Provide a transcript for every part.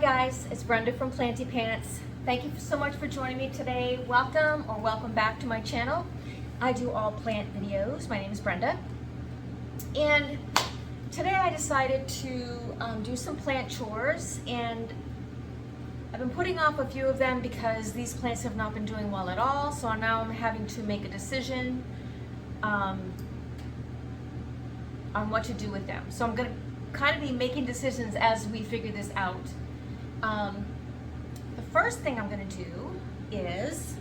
guys, it's Brenda from Planty Pants. Thank you so much for joining me today. Welcome or welcome back to my channel. I do all plant videos. My name is Brenda. And today I decided to do some plant chores, and I've been putting off a few of them because these plants have not been doing well at all. So now I'm having to make a decision on what to do with them. So I'm gonna kind of be making decisions as we figure this out. The first thing I'm going to do is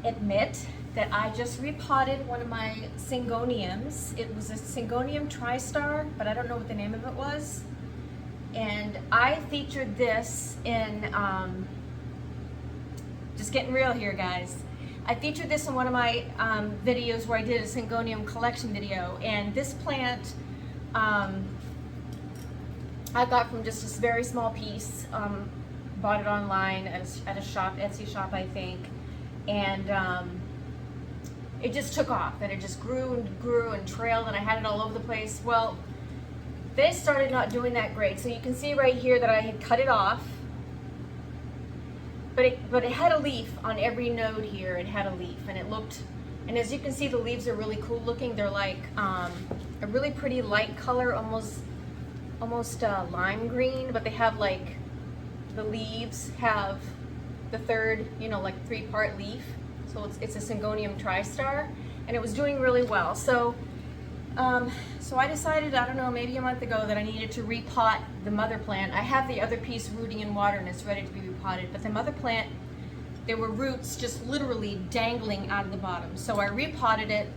admit that I just repotted one of my Syngoniums. It was a Syngonium Tristar, but I don't know what the name of it was. And I featured this in, just getting real here, guys. I featured this in one of my videos where I did a Syngonium collection video, and this plant I got from just this very small piece. Bought it online at a shop, Etsy shop, I think, and it just took off, and it just grew and trailed, and I had it all over the place. Well, this started not doing that great, so you can see right here that I had cut it off. But it had a leaf on every node here. It had a leaf, and it looked, and as you can see, the leaves are really cool looking. They're like a really pretty light color, almost lime green, but they have like, the leaves have the third, like 3-part leaf. So it's a Syngonium Tristar, and it was doing really well. So so I decided, I don't know, maybe a month ago, that I needed to repot the mother plant. I have the other piece rooting in water and it's ready to be repotted, but the mother plant, there were roots just literally dangling out of the bottom. So I repotted it,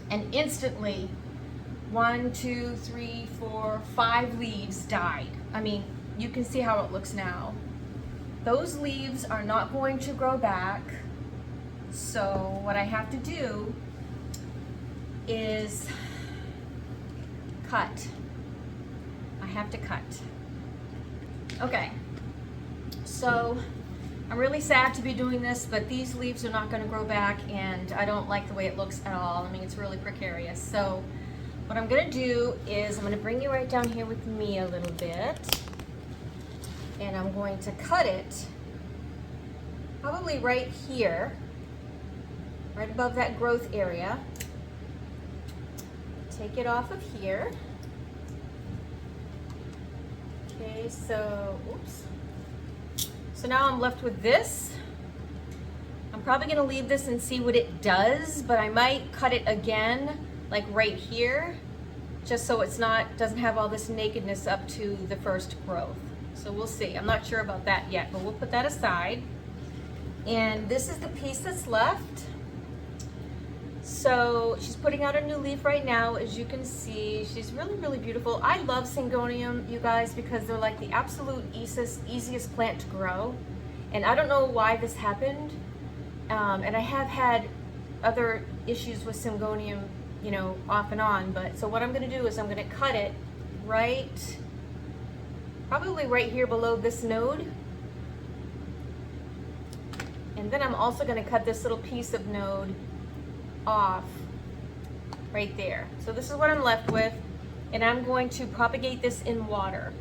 and instantly 1, 2, 3, 4, 5 leaves died. I mean, you can see how it looks now. Those leaves are not going to grow back. So what I have to do is cut. I have to cut. Okay, so I'm really sad to be doing this, but these leaves are not going to grow back, and I don't like the way it looks at all. I mean, it's really precarious. So what I'm going to do is I'm going to bring you right down here with me a little bit, and I'm going to cut it probably right here, right above that growth area. Take it off of here. Okay, so, oops. So now I'm left with this. I'm probably gonna leave this and see what it does, but I might cut it again, like right here, just so it's doesn't have all this nakedness up to the first growth. So we'll see. I'm not sure about that yet, but we'll put that aside. And this is the piece that's left. So she's putting out a new leaf right now, as you can see. She's really, really beautiful. I love Syngonium, you guys, because they're like the absolute easiest plant to grow. And I don't know why this happened. And I have had other issues with Syngonium, off and on. But so what I'm going to do is I'm going to cut it probably right here below this node. And then I'm also going to cut this little piece of node off right there. So this is what I'm left with, and I'm going to propagate this in water.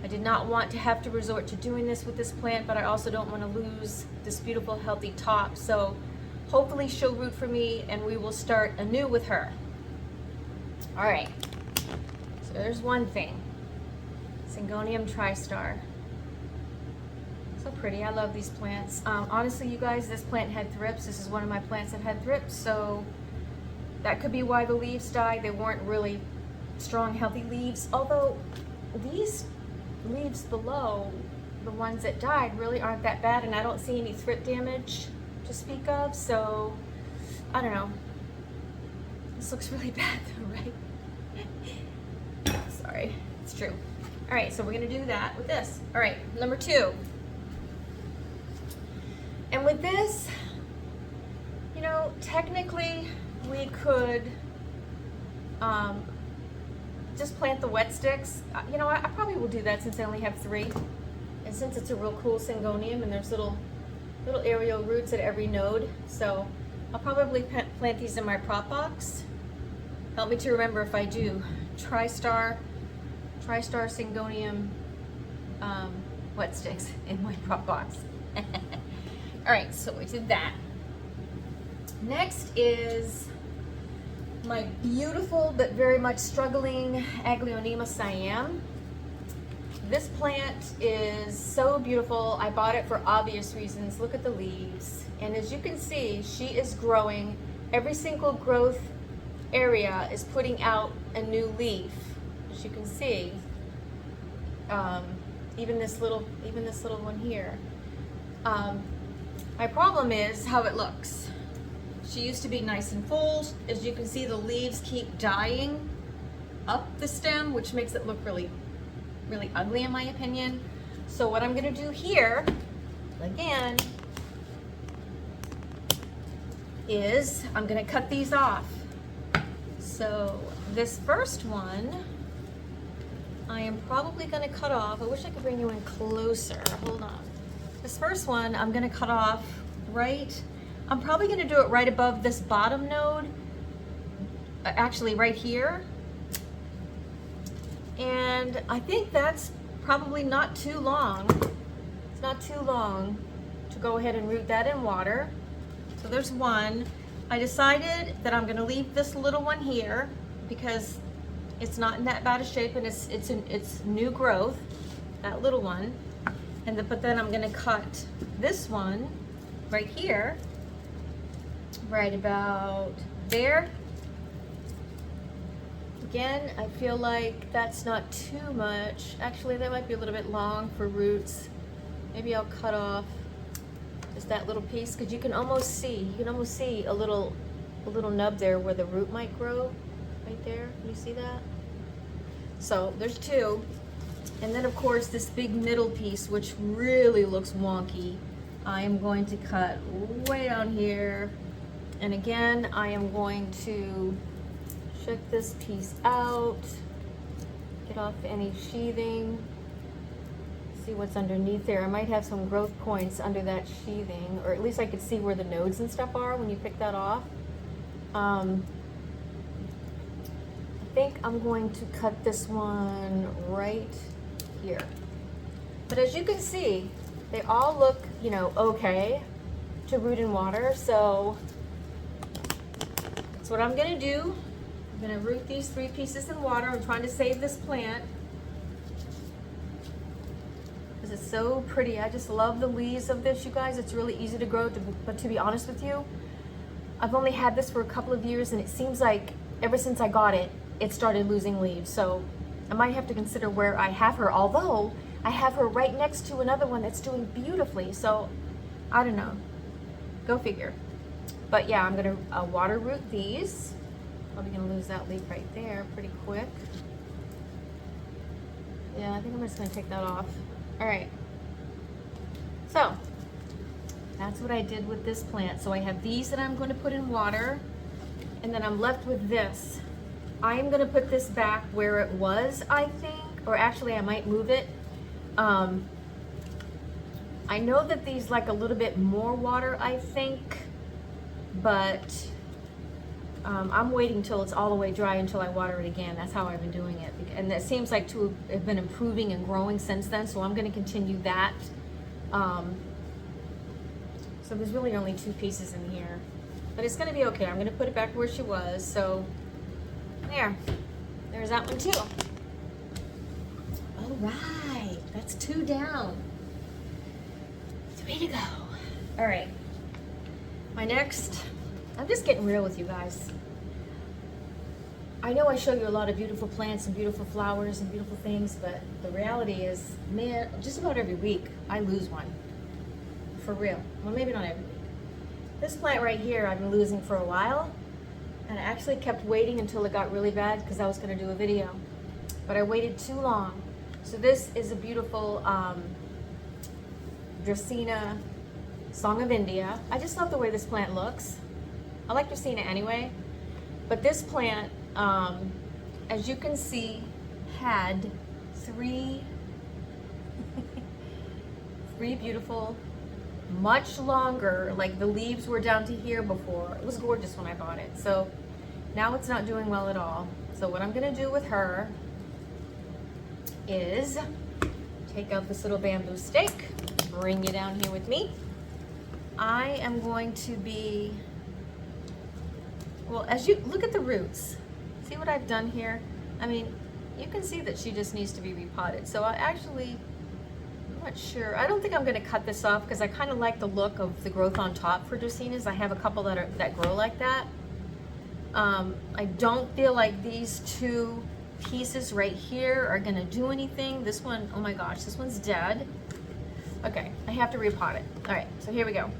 I did not want to have to resort to doing this with this plant, but I also don't want to lose this beautiful healthy top. So hopefully she'll root for me and we will start anew with her. All right, so there's one thing. Syngonium Tristar. So pretty. I love these plants. Honestly, you guys, this plant had thrips. This is one of my plants that had thrips, so that could be why the leaves died. They weren't really strong, healthy leaves, although these leaves below, the ones that died, really aren't that bad, and I don't see any thrip damage to speak of, so I don't know. This looks really bad though, right? Sorry, it's true. All right, so we're gonna do that with this. All right, number 2. And with this, technically we could just plant the wet sticks. I probably will do that since I only have 3. And since it's a real cool Syngonium and there's little aerial roots at every node. So I'll probably plant these in my prop box. Help me to remember if I do. Tristar, TriStar Syngonium wet sticks in my prop box. All right, so we did that. Next is my beautiful but very much struggling Agleonema Siam. This plant is so beautiful. I bought it for obvious reasons. Look at the leaves. And as you can see, she is growing. Every single growth area is putting out a new leaf. As you can see, even this little one here. My problem is how it looks. She used to be nice and full. As you can see, the leaves keep dying up the stem, which makes it look really ugly in my opinion. So what I'm gonna do here, again, is I'm gonna cut these off. So this first one, I am probably gonna cut off. I wish I could bring you in closer, hold on. This first one, I'm gonna cut off right, I'm probably gonna do it right above this bottom node, actually right here. And I think that's probably not too long. It's not too long to go ahead and root that in water. So there's one. I decided that I'm gonna leave this little one here because it's not in that bad a shape and it's new growth, that little one. But then I'm gonna cut this one right here, right about there. Again, I feel like that's not too much. Actually, that might be a little bit long for roots. Maybe I'll cut off just that little piece because you can almost see a little nub there where the root might grow, right there. Can you see that? So there's two. And then of course this big middle piece, which really looks wonky, I am going to cut way down here. And again, I am going to check this piece out, get off any sheathing, see what's underneath there. I might have some growth points under that sheathing, or at least I could see where the nodes and stuff are when you pick that off. I think I'm going to cut this one right here. But as you can see, they all look, okay to root in water. So that's what I'm gonna do. I'm gonna root these 3 pieces in water. I'm trying to save this plant because it's so pretty. I just love the leaves of this, you guys. It's really easy to grow, but to be honest with you, I've only had this for a couple of years and it seems like ever since I got it, it started losing leaves. So I might have to consider where I have her, although I have her right next to another one that's doing beautifully. So I don't know, go figure. But yeah, I'm gonna water root these. Probably gonna lose that leaf right there pretty quick. Yeah, I think I'm just gonna take that off. All right, so that's what I did with this plant. So I have these that I'm gonna put in water, and then I'm left with this. I'm gonna put this back where it was, I think, or actually I might move it. I know that these like a little bit more water, I think, but I'm waiting till it's all the way dry until I water it again. That's how I've been doing it. And that seems like to have been improving and growing since then, so I'm gonna continue that. So there's really only 2 pieces in here, but it's gonna be okay. I'm gonna put it back where she was. So there's that one too. All right, that's 2 down. 3 to go. All right, my next, I'm just getting real with you guys. I know I show you a lot of beautiful plants and beautiful flowers and beautiful things, but the reality is, man, just about every week I lose one. For real. Well, maybe not every week. This plant right here I've been losing for a while, and I actually kept waiting until it got really bad because I was going to do a video, but I waited too long. So this is a beautiful Draecena Song of India. I just love the way this plant looks. I like Draecena anyway, but this plant, as you can see, had 3 beautiful, much longer, like the leaves were down to here before. It was gorgeous when I bought it. So now it's not doing well at all. So what I'm gonna do with her is take out this little bamboo stake, bring you down here with me. I am going to be, well, as you look at the roots, see what I've done here? I mean, you can see that she just needs to be repotted. So I'm not sure. I don't think I'm gonna cut this off because I kind of like the look of the growth on top for Dracenas. I have a couple that grow like that. I don't feel like these two pieces right here are gonna do anything. This one, oh my gosh, this one's dead. Okay, I have to repot it. All right, so here we go.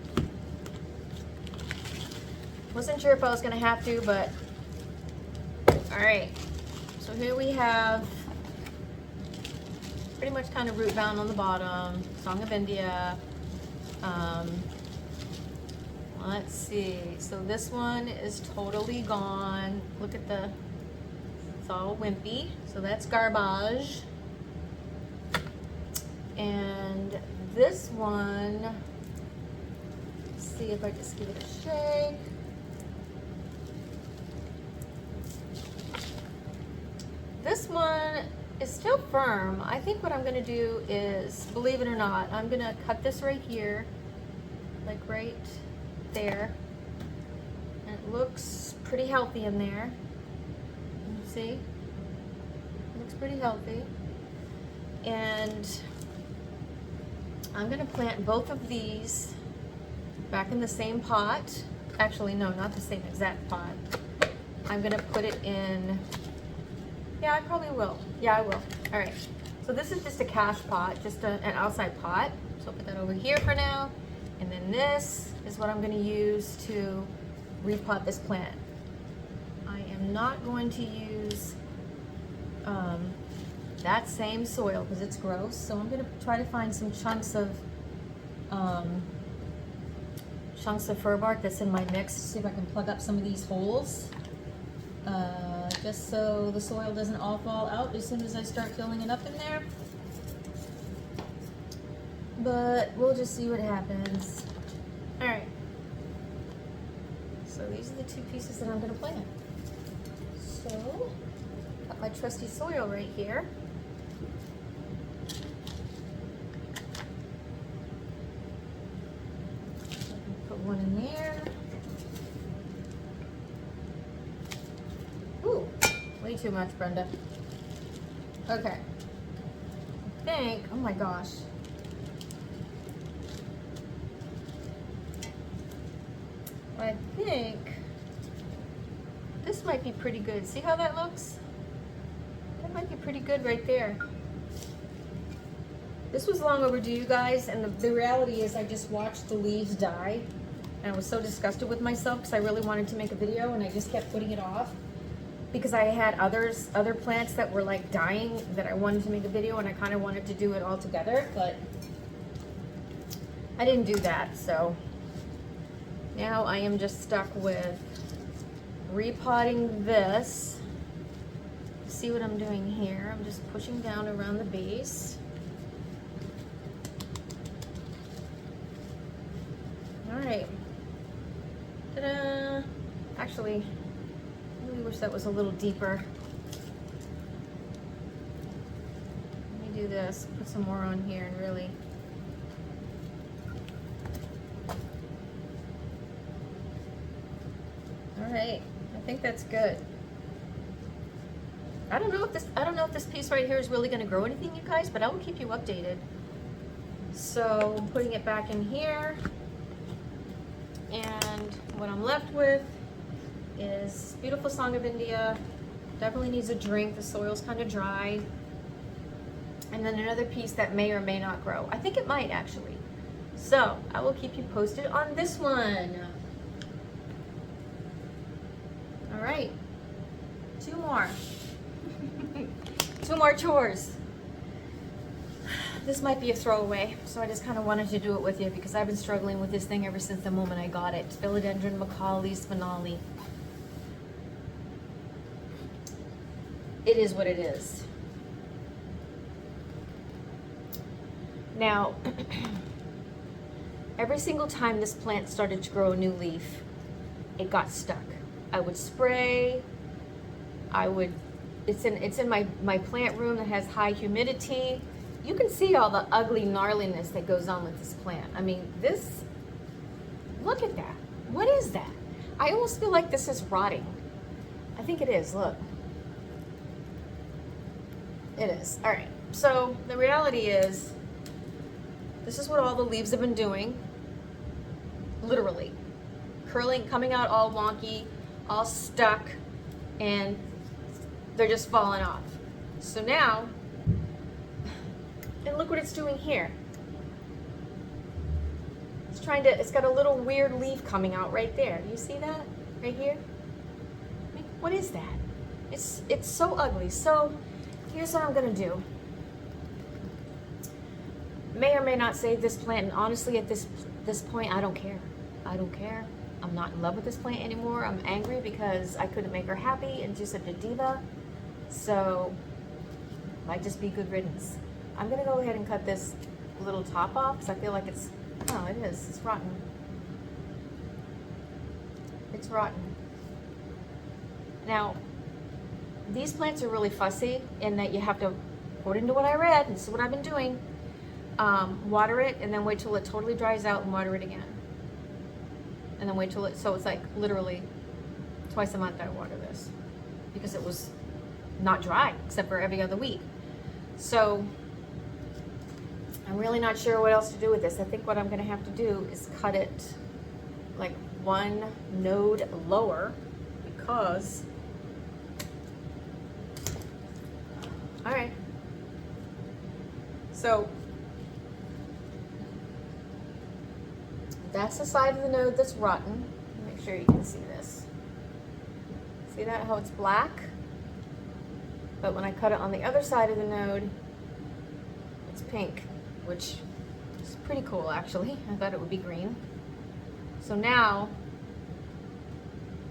Wasn't sure if I was gonna have to, but all right. So here we have pretty much kind of root bound on the bottom, Song of India. Let's see, so this one is totally gone. Look at it's all wimpy, so that's garbage. And this one, let's see if I just give it a shake. This one is still firm. I think what I'm gonna do is, believe it or not, I'm gonna cut this right here, like right there. And it looks pretty healthy in there. You see? It looks pretty healthy. And I'm gonna plant both of these back in the same pot. Actually, no, not the same exact pot. I'm gonna put it in, yeah, I probably will. Yeah, I will. All right. So this is just a cache pot, just an outside pot. So I'll put that over here for now. And then this is what I'm going to use to repot this plant. I am not going to use that same soil because it's gross. So I'm going to try to find some chunks of fir bark that's in my mix. See if I can plug up some of these holes. Just so the soil doesn't all fall out as soon as I start filling it up in there. But we'll just see what happens. All right. So these are the two pieces that I'm going to plant. So, got my trusty soil right here. Put one in there. Ooh, way too much, Brenda. Okay. I think, oh my gosh. I think this might be pretty good. See how that looks? That might be pretty good right there. This was long overdue, you guys, and the reality is I just watched the leaves die, and I was so disgusted with myself because I really wanted to make a video, and I just kept putting it off because I had other plants that were like dying that I wanted to make a video, and I kind of wanted to do it all together, but I didn't do that. So now I am just stuck with repotting this. See what I'm doing here? I'm just pushing down around the base. All right. Ta-da! Actually, I really wish that was a little deeper. Let me do this. Put some more on here and really. All right. I think that's good. I don't know if this piece right here is really going to grow anything, you guys, but I will keep you updated. So I'm putting it back in here, and what I'm left with is beautiful Song of India. Definitely needs a drink. The soil's kind of dry. And then another piece that may or may not grow. I think it might actually. So I will keep you posted on this one. All right, two more. Two more chores. This might be a throwaway, so I just kind of wanted to do it with you because I've been struggling with this thing ever since the moment I got it. Philodendron McColleys finale. It is what it is. Now, every single time this plant started to grow a new leaf, it got stuck. I would spray, I would it's in my plant room that has high humidity. You can see all the ugly gnarliness that goes on with this plant. I mean, this, look at that. What is that? I almost feel like this is rotting. I think it is, look. It is. All right, so the reality is, this is what all the leaves have been doing. Literally. Curling, coming out all wonky, all stuck, and they're just falling off. So now, and look what it's doing here. It's got a little weird leaf coming out right there. Do you see that? Right here? I mean, what is that? It's so ugly. So here's what I'm gonna do. May or may not save this plant, and honestly at this point, I don't care. I don't care. I'm not in love with this plant anymore. I'm angry because I couldn't make her happy and she's such a diva. So, might just be good riddance. I'm gonna go ahead and cut this little top off because I feel like it's, oh, it is, it's rotten. It's rotten. Now, these plants are really fussy in that you have to, according to what I read, and this is what I've been doing, water it and then wait till it totally dries out and water it again. And then wait till it, so it's like literally twice a month I water this because it was not dry except for every other week. So I'm really not sure what else to do with this. I think what I'm gonna have to do is cut it like one node lower because, all right. So that's the side of the node that's rotten. Make sure you can see this. See that, how it's black? But when I cut it on the other side of the node, it's pink, which is pretty cool actually. I thought it would be green. So now,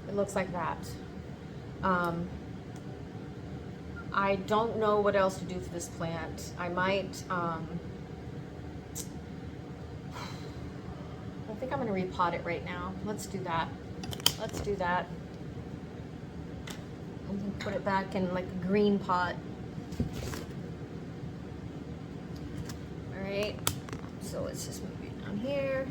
it looks like that. I don't know what else to do for this plant. I might, I think I'm gonna repot it right now. Let's do that. Let's do that. And then put it back in like a green pot. All right, so let's just move it down here.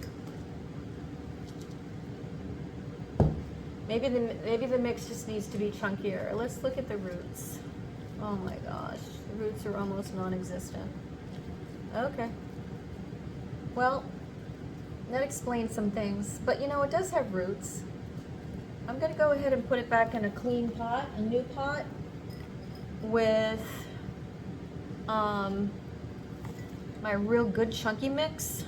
Maybe the mix just needs to be chunkier. Let's look at the roots. Oh my gosh, the roots are almost non-existent. Okay. Well, that explains some things, but you know, it does have roots. I'm gonna go ahead and put it back in a clean pot, a new pot, with my real good chunky mix.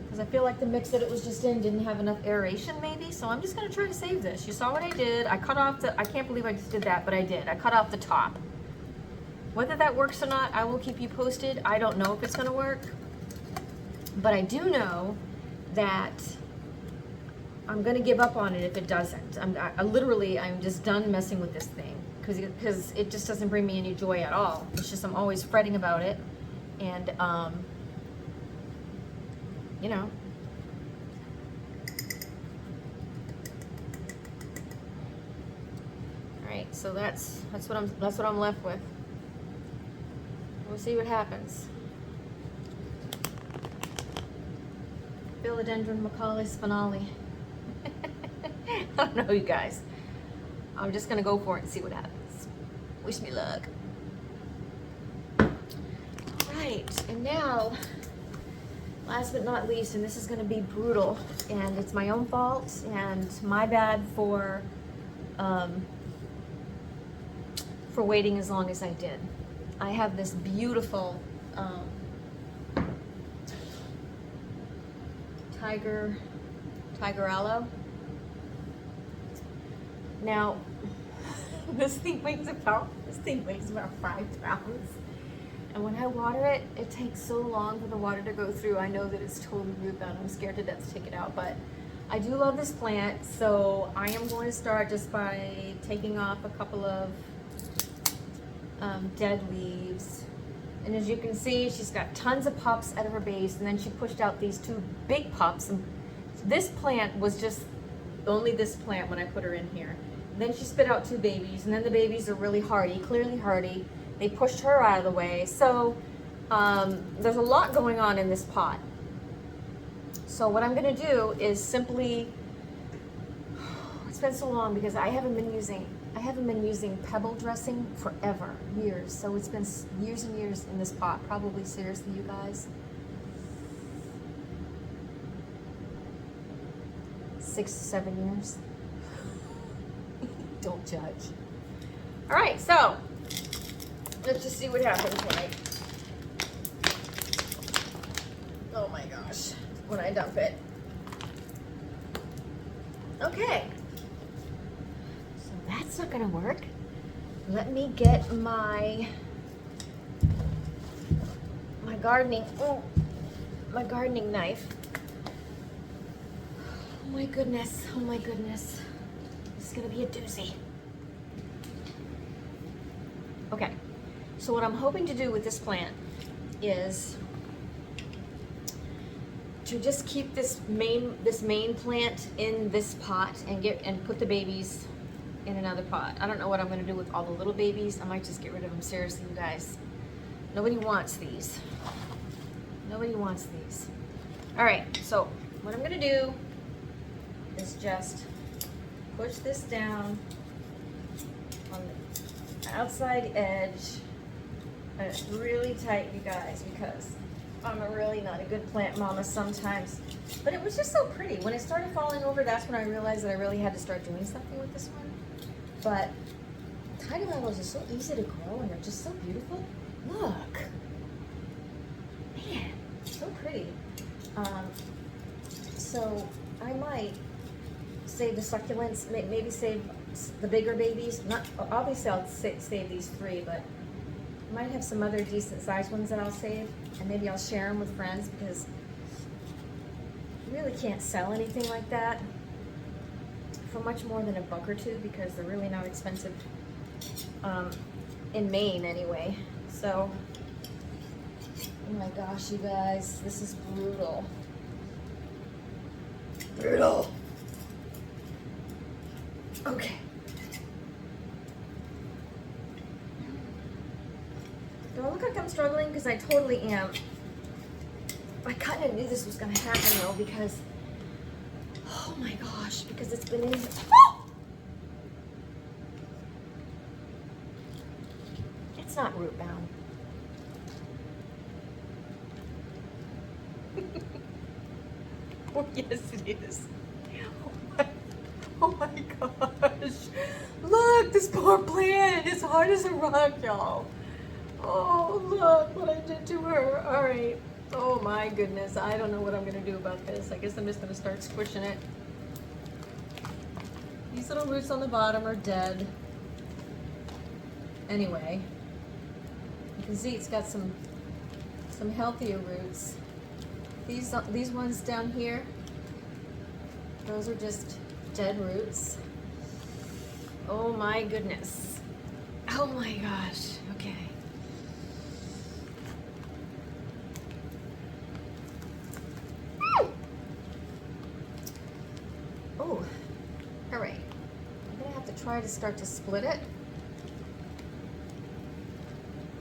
Because I feel like the mix that it was just in didn't have enough aeration maybe, so I'm just gonna try to save this. You saw what I did. I cut off the, I can't believe I just did that, but I did. I cut off the top. Whether that works or not, I will keep you posted. I don't know if it's gonna work. But I do know that I'm gonna give up on it if it doesn't. I'm just done messing with this thing because it just doesn't bring me any joy at all. It's just I'm always fretting about it, and you know. All right, so that's what I'm left with. We'll see what happens. Philodendron McColleys finale. I don't know, you guys. I'm just gonna go for it and see what happens. Wish me luck. Right, and now, last but not least, and this is gonna be brutal, and it's my own fault and my bad for waiting as long as I did. I have this beautiful tiger aloe. Now, this thing weighs about 5 pounds. And when I water it, it takes so long for the water to go through. I know that it's totally root bound. I'm scared to death to take it out, but I do love this plant. So I am going to start just by taking off a couple of dead leaves. And as you can see, she's got tons of pups at her base, and then she pushed out these 2 big pups. And this plant was just only this plant when I put her in here. Then she spit out 2 babies, and then the babies are really hardy, clearly hardy. They pushed her out of the way. So there's a lot going on in this pot. So what I'm gonna do is simply, it's been so long because I haven't been using pebble dressing forever, years. So it's been years and years in this pot, probably, seriously, you guys. 6 to 7 years. Don't judge. All right, so let's just see what happens oh my gosh, when I dump it. Okay, so that's not gonna work. Let me get my gardening knife. Oh my goodness, oh my goodness. This is gonna be a doozy. Okay, so what I'm hoping to do with this plant is to just keep this main plant in this pot and put the babies in another pot. I don't know what I'm gonna do with all the little babies. I might just get rid of them, seriously, you guys. Nobody wants these. Nobody wants these. All right, so what I'm gonna do is just push this down on the outside edge, and it's really tight, you guys, because I'm really not a good plant mama sometimes. But it was just so pretty. When it started falling over, that's when I realized that I really had to start doing something with this one. But tiger aloes are so easy to grow, and they're just so beautiful. Look, man, so pretty. So I might save the succulents, maybe save the bigger babies. Not obviously I'll save these 3, but I might have some other decent sized ones that I'll save, and maybe I'll share them with friends, because you really can't sell anything like that for much more than $1 or $2, because they're really not expensive in Maine anyway. So, oh my gosh, you guys, this is brutal. Brutal. Okay. Do I look like I'm struggling? Because I totally am. I kind of knew this was going to happen though, because, oh my gosh, because it's been in. Oh! It's not root bound. Oh, yes, it is. Oh my gosh. Look, this poor plant is hard as a rock, y'all. Oh, look what I did to her. All right. Oh my goodness. I don't know what I'm going to do about this. I guess I'm just going to start squishing it. These little roots on the bottom are dead. Anyway, you can see it's got some healthier roots. These ones down here, those are just dead roots. Oh my goodness. Oh my gosh. Okay. Oh, all right. I'm gonna have to try to start to split it.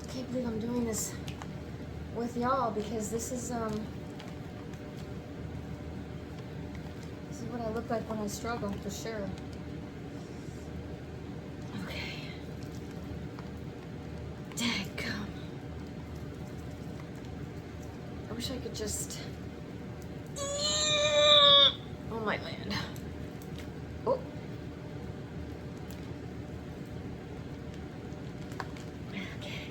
I can't believe I'm doing this with y'all, because this is what I look like when I struggle, for sure. Okay. Dadgum. I wish I could just. Oh my land. Oh. Okay.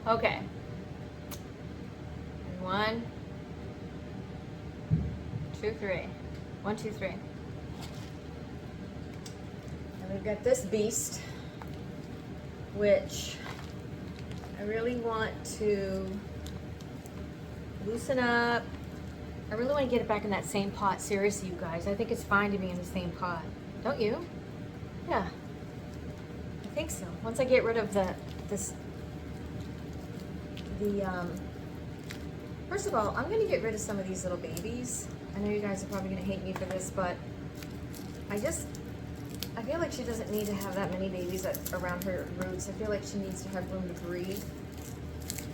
Okay. 1, 2, 3. 1, 2, 3. And we've got this beast, which I really want to loosen up. I really want to get it back in that same pot. Seriously, you guys. I think it's fine to be in the same pot. Don't you? Yeah. I think so. Once I get rid of first of all, I'm gonna get rid of some of these little babies. I know you guys are probably gonna hate me for this, but I feel like she doesn't need to have that many babies around her roots. I feel like she needs to have room to breathe.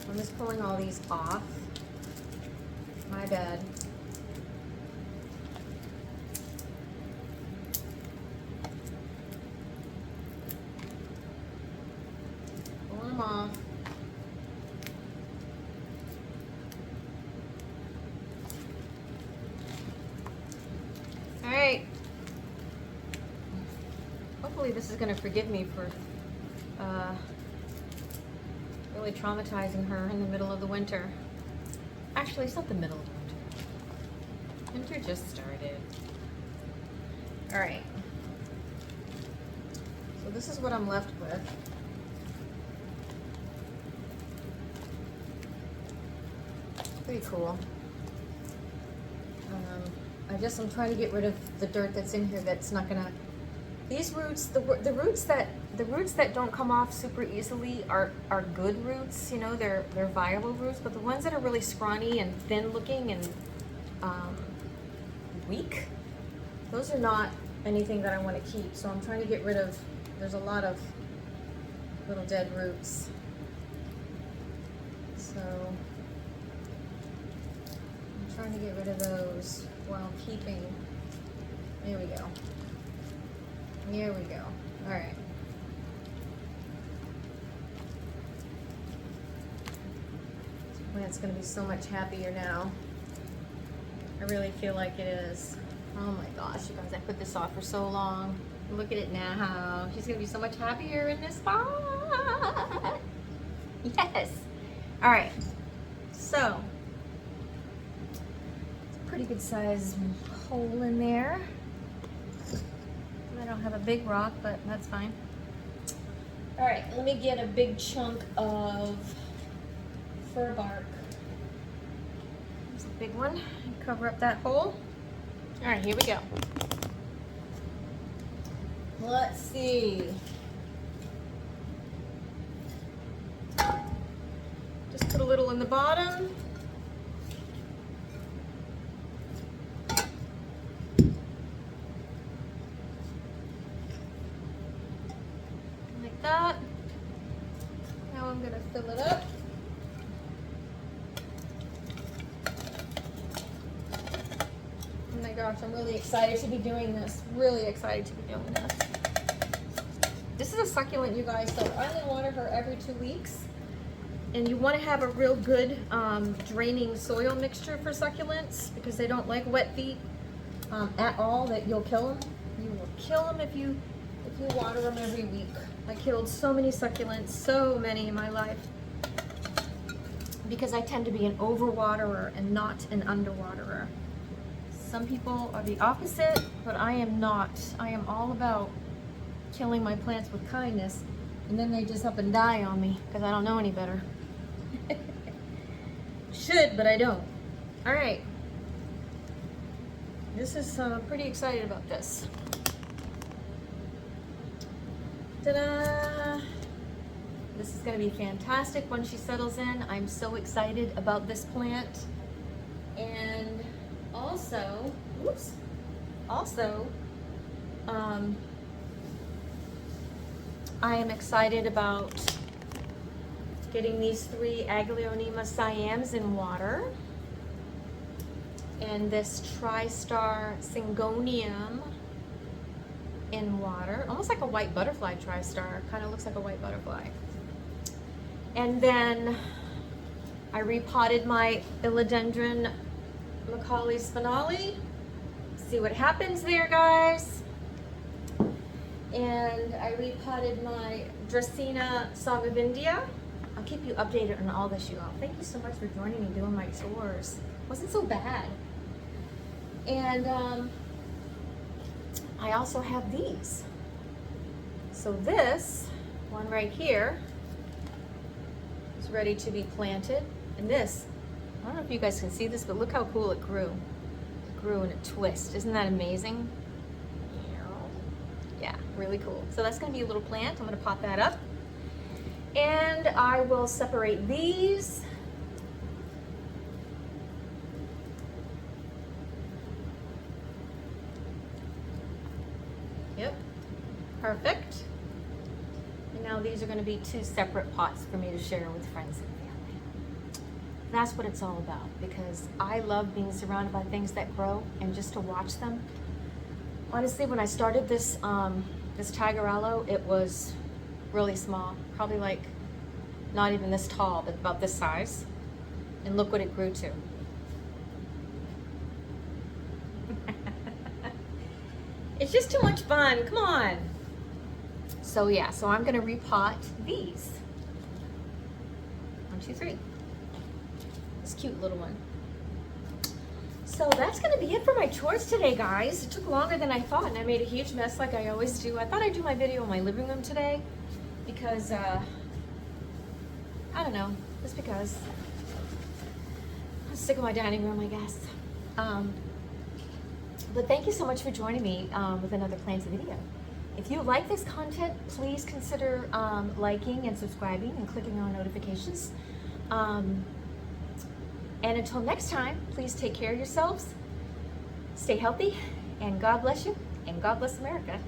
I'm just pulling all these off. My bad. Pulling them off. All right. Hopefully this is going to forgive me for really traumatizing her in the middle of the winter. Actually, it's not the middle of the winter. Winter just started. All right. So this is what I'm left with. Pretty cool. I'm trying to get rid of the dirt that's in here that's not gonna. These roots, the roots that don't come off super easily are good roots. You know, they're viable roots. But the ones that are really scrawny and thin looking and weak, those are not anything that I want to keep. So I'm trying to get rid of. There's a lot of little dead roots. So I'm trying to get rid of those while keeping. There we go. Here we go. All right. This plant's gonna be so much happier now. I really feel like it is. Oh my gosh, you guys, I put this off for so long. Look at it now. She's gonna be so much happier in this spot. Yes. All right. So, it's a pretty good size hole in there. I don't have a big rock, but that's fine. All right, let me get a big chunk of fir bark. There's a big one. Cover up that hole. All right, here we go. Let's see. Just put a little in the bottom. That. Now I'm going to fill it up. Oh my gosh, I'm really excited to be doing this. Really excited to be doing this. This is a succulent, you guys, so I only water her every 2 weeks. And you want to have a real good draining soil mixture for succulents because they don't like wet feet at all. That you'll kill them. You will kill them if you water them every week. I killed so many succulents, so many in my life, because I tend to be an overwaterer and not an underwaterer. Some people are the opposite, but I am not. I am all about killing my plants with kindness, and then they just up and die on me because I don't know any better. Should, but I don't. All right. This is pretty excited about this. Ta-da! This is going to be fantastic when she settles in. I'm so excited about this plant. And also, I am excited about getting these 3 Agleonema Siams in water. And this TriStar Syngonium in water, almost like a white butterfly TriStar, kind of looks like a white butterfly. And then I repotted my Philodendron McColleys finale. See what happens there, guys. And I repotted my Draecena Saga of India. I'll keep you updated on all this, you all. Thank you so much for joining me doing my chores. Wasn't so bad. And I also have these. So this one right here is ready to be planted. And this, I don't know if you guys can see this, but look how cool it grew. It grew in a twist. Isn't that amazing? Yeah, Really cool. So that's gonna be a little plant. I'm gonna pot that up. And I will separate these. Yep, perfect. And now these are gonna be 2 separate pots for me to share with friends and family. That's what it's all about, because I love being surrounded by things that grow and just to watch them. Honestly, when I started this, this tiger aloe, it was really small, probably like not even this tall, but about this size. And look what it grew to. It's just too much fun, come on. So yeah, so I'm gonna repot these. 1, 2, 3. This cute little one. So that's gonna be it for my chores today, guys. It took longer than I thought, and I made a huge mess like I always do. I thought I'd do my video in my living room today because, I don't know, just because. I'm sick of my dining room, I guess. But thank you so much for joining me with another planting video. If you like this content, please consider liking and subscribing and clicking on notifications. And until next time, please take care of yourselves, stay healthy, and God bless you, and God bless America.